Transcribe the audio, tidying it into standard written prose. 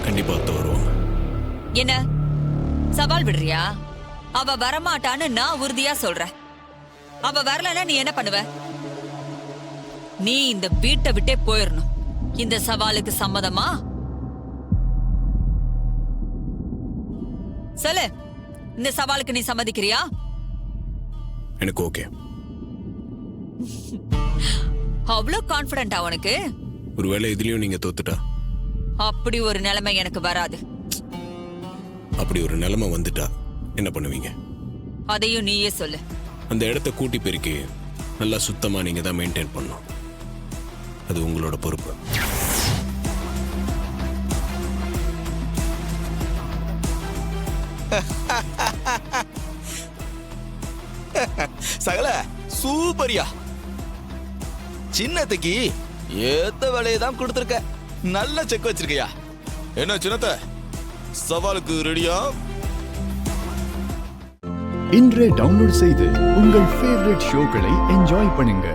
கண்டிப்பா அத்தை வருவாங்க. என்ன சவால் விடுறியா? அவ வரமாட்டான்னு நான் உறுதியா சொல்றேன். அவ வரலன்னா நீ என்ன பண்ணுவ? நீ இந்த வீட்டை விட்டே போயிடணும். இந்த சவாலுக்கு சம்மதமா? சொல்லு, இந்த சவாலுக்கு நீ சம்மதிக்கிறியா? எனக்கு ஓகே. அவ்வளவு கான்பிடண்டா உனக்கு? ஒருவேளை இதுலயும் நீங்க தோத்துட்டா? அப்படி ஒரு நிலைமை எனக்கு வராது. அப்படி ஒரு நிலைமை வந்துட்டா என்ன பண்ணுவீங்க? அதையும் நீயே சொல்லு. அந்த இடத்த கூட்டி பெருக்கி நல்லா சுத்தமா நீங்க தான் மெயின்டைன் பண்ணணும். அது உங்களோட பொறுப்பு. சகல சூப்பரியா. சின்னத்துக்கு ஏத்த வேலையை தான் கொடுத்துருக்க. நல்ல செக் வச்சிருக்கியா. என்ன சின்னத்த, சவாலுக்கு ரெடியா? இன்றே டவுன்லோட் செய்து உங்கள் ஃபேவரட் ஷோக்களை என்ஜாய் பண்ணுங்க.